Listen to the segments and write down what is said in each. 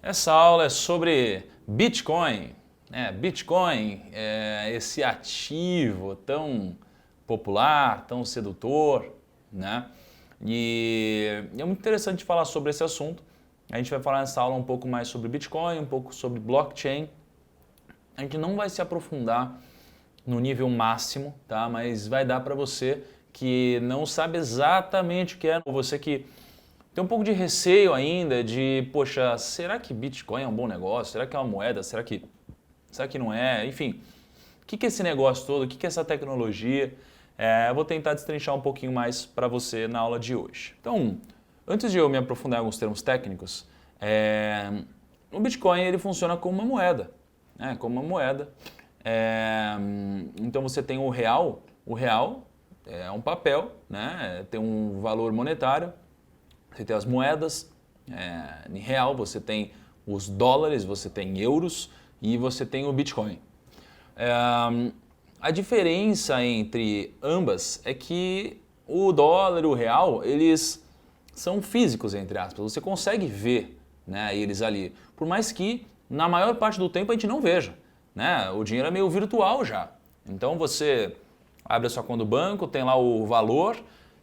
Essa aula é sobre Bitcoin. Bitcoin é esse ativo tão popular, tão sedutor, né? E é muito interessante falar sobre esse assunto. A gente vai falar nessa aula um pouco mais sobre Bitcoin, um pouco sobre blockchain. A gente não vai se aprofundar no nível máximo, tá? Mas vai dar para você que não sabe exatamente o que é, ou você que tem um pouco de receio ainda de, poxa, será que Bitcoin é um bom negócio? Será que é uma moeda? Será que não é? Enfim, o que é esse negócio todo? O que é essa tecnologia? Eu vou tentar destrinchar um pouquinho mais para você na aula de hoje. Então, antes de eu me aprofundar em alguns termos técnicos, o Bitcoin ele funciona como uma moeda, né? Como uma moeda. Então você tem o real. O real é um papel, né? Tem um valor monetário. Você tem as moedas em real, você tem os dólares, você tem euros e você tem o Bitcoin. A diferença entre ambas é que o dólar e o real, eles são físicos, entre aspas. Você consegue ver, né, eles ali. Por mais que, na maior parte do tempo, a gente não veja. Né? O dinheiro é meio virtual já. Então você abre a sua conta do banco, tem lá o valor.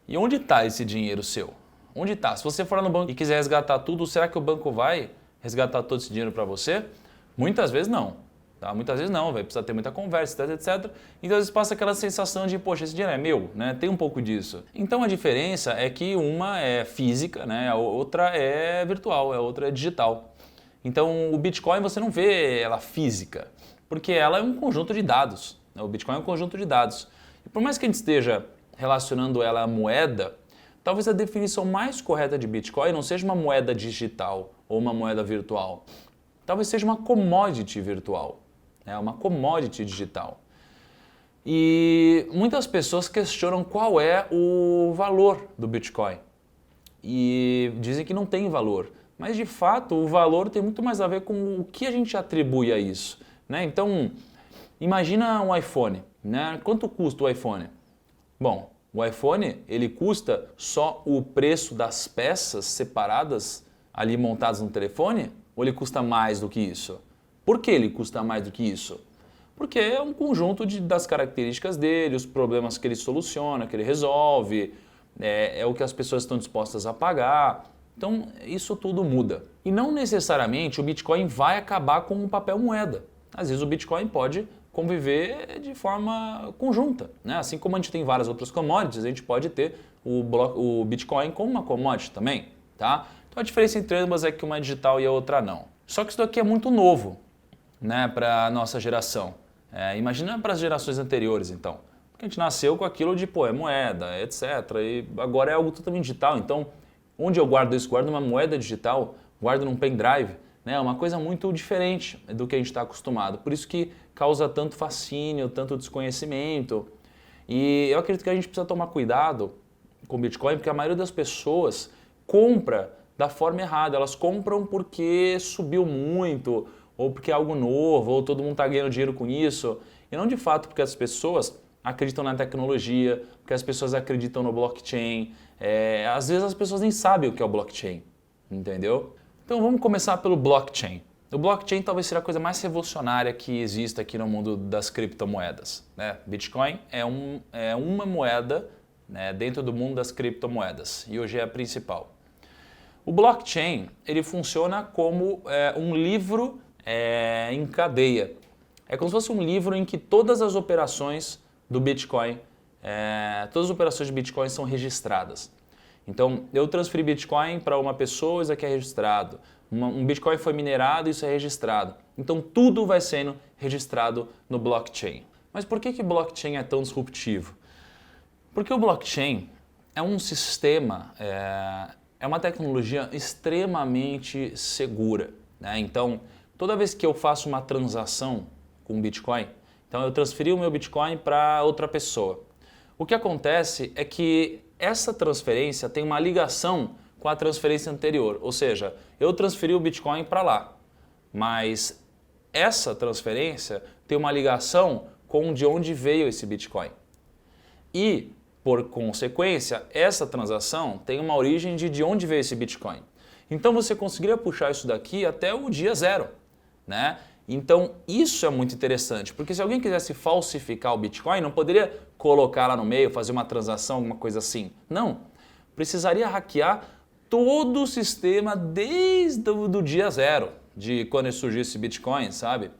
E onde está esse dinheiro seu? Onde está? Se você for lá no banco e quiser resgatar tudo, será que o banco vai resgatar todo esse dinheiro para você? Muitas vezes não. Tá? Muitas vezes não, vai precisar ter muita conversa, etc. Então às vezes passa aquela sensação de, poxa, esse dinheiro é meu, né? Tem um pouco disso. Então a diferença é que uma é física, né? A outra é virtual, a outra é digital. Então o Bitcoin você não vê ela física, porque ela é um conjunto de dados. Né? O Bitcoin é um conjunto de dados. E por mais que a gente esteja relacionando ela à moeda, talvez a definição mais correta de Bitcoin não seja uma moeda digital ou uma moeda virtual. Talvez seja uma commodity virtual, uma commodity digital. E muitas pessoas questionam qual é o valor do Bitcoin. E dizem que não tem valor. Mas de fato o valor tem muito mais a ver com o que a gente atribui a isso. Né? Então, imagina um iPhone. Né? Quanto custa o iPhone? Bom, o iPhone ele custa só o preço das peças separadas ali montadas no telefone? Ou ele custa mais do que isso? Por que ele custa mais do que isso? Porque é um conjunto das características dele, os problemas que ele soluciona, que ele resolve, é o que as pessoas estão dispostas a pagar. Então isso tudo muda. E não necessariamente o Bitcoin vai acabar com o papel moeda. Às vezes o Bitcoin pode conviver de forma conjunta. Né? Assim como a gente tem várias outras commodities, a gente pode ter o Bitcoin como uma commodity também. Tá? Então a diferença entre ambas é que uma é digital e a outra não. Só que isso daqui é muito novo, né, para a nossa geração. Imagina para as gerações anteriores então. Porque a gente nasceu com aquilo de é moeda, etc. E agora é algo totalmente digital. Então onde eu guardo isso? Guardo numa moeda digital, guardo num pendrive. É uma coisa muito diferente do que a gente está acostumado. Por isso que causa tanto fascínio, tanto desconhecimento. E eu acredito que a gente precisa tomar cuidado com o Bitcoin, porque a maioria das pessoas compra da forma errada. Elas compram porque subiu muito, ou porque é algo novo, ou todo mundo está ganhando dinheiro com isso. E não de fato porque as pessoas acreditam na tecnologia, porque as pessoas acreditam no blockchain. Às vezes as pessoas nem sabem o que é o blockchain, entendeu? Então vamos começar pelo blockchain. O blockchain talvez seja a coisa mais revolucionária que exista aqui no mundo das criptomoedas. Né? Bitcoin é uma moeda, né, dentro do mundo das criptomoedas e hoje é a principal. O blockchain ele funciona como um livro em cadeia. É como se fosse um livro em que todas as operações do Bitcoin, todas as operações de Bitcoin são registradas. Então, eu transferi Bitcoin para uma pessoa, isso aqui é registrado. Um Bitcoin foi minerado, isso é registrado. Então, tudo vai sendo registrado no blockchain. Mas por que o blockchain é tão disruptivo? Porque o blockchain é um sistema, é uma tecnologia extremamente segura. Né? Então, toda vez que eu faço uma transação com Bitcoin, então eu transferi o meu Bitcoin para outra pessoa. O que acontece é que essa transferência tem uma ligação com a transferência anterior, ou seja, eu transferi o Bitcoin para lá, mas essa transferência tem uma ligação com de onde veio esse Bitcoin. E, por consequência, essa transação tem uma origem de onde veio esse Bitcoin. Então você conseguiria puxar isso daqui até o dia zero, né? Então isso é muito interessante, porque se alguém quisesse falsificar o Bitcoin, não poderia colocar lá no meio, fazer uma transação, alguma coisa assim. Não, precisaria hackear todo o sistema desde o dia zero, de quando surgiu esse Bitcoin, sabe?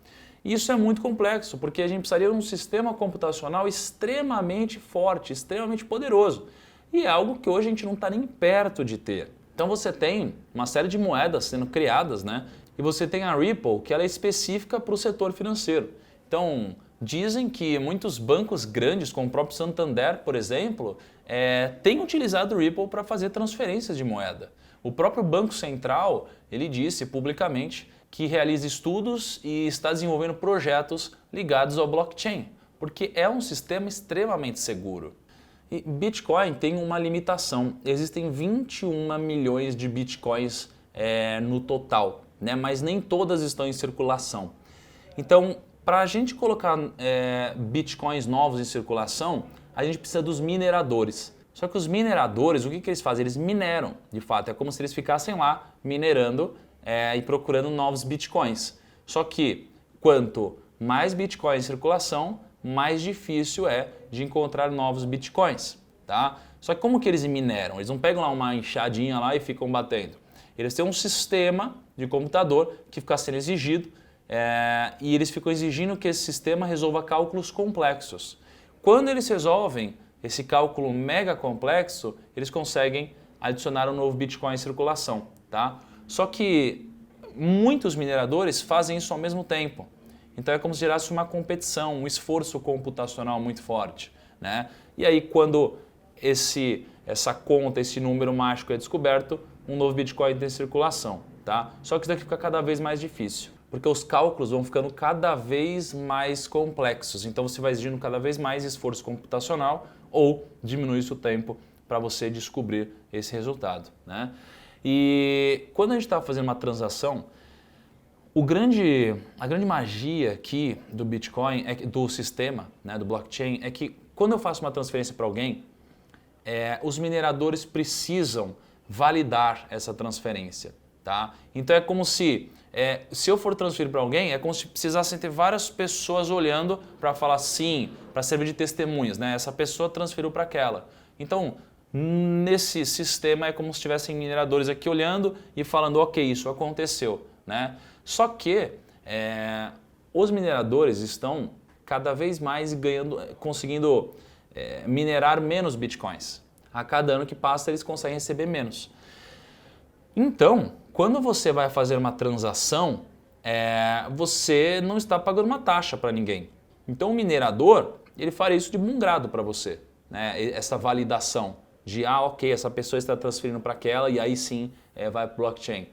Isso é muito complexo, porque a gente precisaria de um sistema computacional extremamente forte, extremamente poderoso. E é algo que hoje a gente não está nem perto de ter. Então você tem uma série de moedas sendo criadas, né? E você tem a Ripple, que ela é específica para o setor financeiro. Então, dizem que muitos bancos grandes, como o próprio Santander, por exemplo, têm utilizado o Ripple para fazer transferências de moeda. O próprio Banco Central, ele disse publicamente que realiza estudos e está desenvolvendo projetos ligados ao blockchain, porque é um sistema extremamente seguro. E Bitcoin tem uma limitação, existem 21 milhões de Bitcoins no total, né? Mas nem todas estão em circulação. Então, para a gente colocar Bitcoins novos em circulação, a gente precisa dos mineradores. Só que os mineradores, o que eles fazem? Eles mineram, de fato, é como se eles ficassem lá minerando e procurando novos Bitcoins. Só que quanto mais Bitcoin em circulação, mais difícil é de encontrar novos Bitcoins, tá? Só que como que eles mineram? Eles não pegam lá uma enxadinha lá e ficam batendo. Eles têm um sistema de computador que fica sendo exigido e eles ficam exigindo que esse sistema resolva cálculos complexos. Quando eles resolvem esse cálculo mega complexo, eles conseguem adicionar um novo Bitcoin em circulação, tá? Só que muitos mineradores fazem isso ao mesmo tempo. Então é como se gerasse uma competição, um esforço computacional muito forte, né? E aí quando essa conta, esse número mágico é descoberto, um novo Bitcoin tem circulação, tá? Só que isso daqui fica cada vez mais difícil, porque os cálculos vão ficando cada vez mais complexos. Então você vai exigindo cada vez mais esforço computacional ou diminui o tempo para você descobrir esse resultado, né? E quando a gente está fazendo uma transação, a grande magia aqui do Bitcoin, do sistema, né, do blockchain, é que quando eu faço uma transferência para alguém, os mineradores precisam validar essa transferência, tá? Então é como se eu for transferir para alguém, é como se precisassem ter várias pessoas olhando para falar sim, para servir de testemunhas, né? Essa pessoa transferiu para aquela. Então, nesse sistema é como se tivessem mineradores aqui olhando e falando, ok, isso aconteceu, né? Só que os mineradores estão cada vez mais conseguindo minerar menos bitcoins. A cada ano que passa eles conseguem receber menos. Então, quando você vai fazer uma transação, você não está pagando uma taxa para ninguém. Então o minerador, ele faria isso de bom grado para você, né? Essa validação de, ok, essa pessoa está transferindo para aquela e aí sim vai para o blockchain.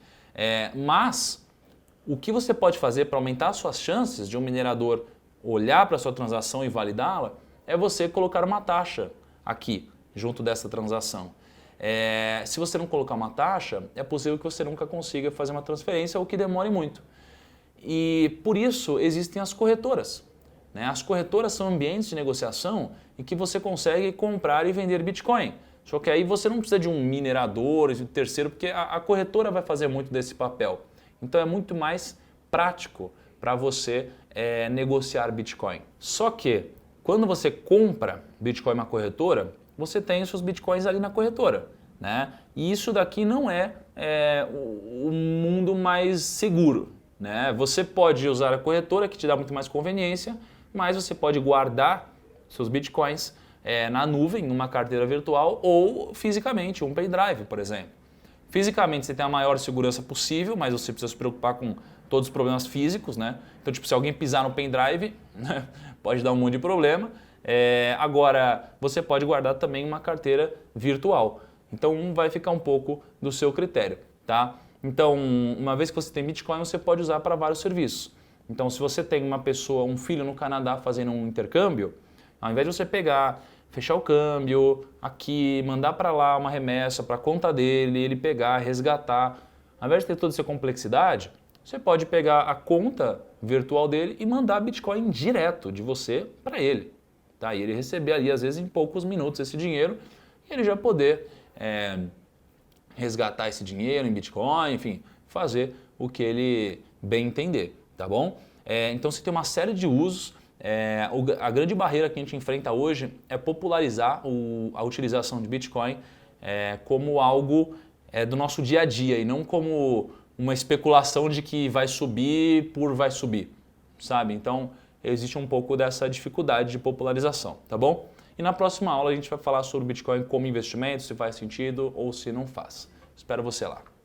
Mas o que você pode fazer para aumentar as suas chances de um minerador olhar para a sua transação e validá-la é você colocar uma taxa aqui, junto dessa transação. Se você não colocar uma taxa, é possível que você nunca consiga fazer uma transferência ou que demore muito. E por isso existem as corretoras, né? As corretoras são ambientes de negociação em que você consegue comprar e vender Bitcoin. Só que aí você não precisa de um minerador, de um terceiro, porque a corretora vai fazer muito desse papel. Então é muito mais prático para você negociar Bitcoin. Só que quando você compra Bitcoin na corretora, você tem os seus Bitcoins ali na corretora, né? E isso daqui não é o mundo mais seguro, né? Você pode usar a corretora que te dá muito mais conveniência, mas você pode guardar seus Bitcoins na nuvem, numa carteira virtual ou fisicamente, um pendrive, por exemplo. Fisicamente você tem a maior segurança possível, mas você precisa se preocupar com todos os problemas físicos, né? Então, tipo, se alguém pisar no pendrive, né, pode dar um monte de problema. Agora, você pode guardar também uma carteira virtual. Então, vai ficar um pouco do seu critério, tá? Então, uma vez que você tem Bitcoin, você pode usar para vários serviços. Então, se você tem uma pessoa, um filho no Canadá fazendo um intercâmbio, ao invés de você pegar, fechar o câmbio aqui, mandar para lá uma remessa para a conta dele, ele pegar, resgatar, ao invés de ter toda essa complexidade, você pode pegar a conta virtual dele e mandar Bitcoin direto de você para ele. Tá? E ele receber ali, às vezes, em poucos minutos esse dinheiro e ele já poder resgatar esse dinheiro em Bitcoin, enfim, fazer o que ele bem entender, tá bom? Então você tem uma série de usos. A grande barreira que a gente enfrenta hoje é popularizar a utilização de Bitcoin como algo do nosso dia a dia e não como uma especulação de que vai subir vai subir, sabe? Então existe um pouco dessa dificuldade de popularização, tá bom? E na próxima aula a gente vai falar sobre Bitcoin como investimento, se faz sentido ou se não faz. Espero você lá.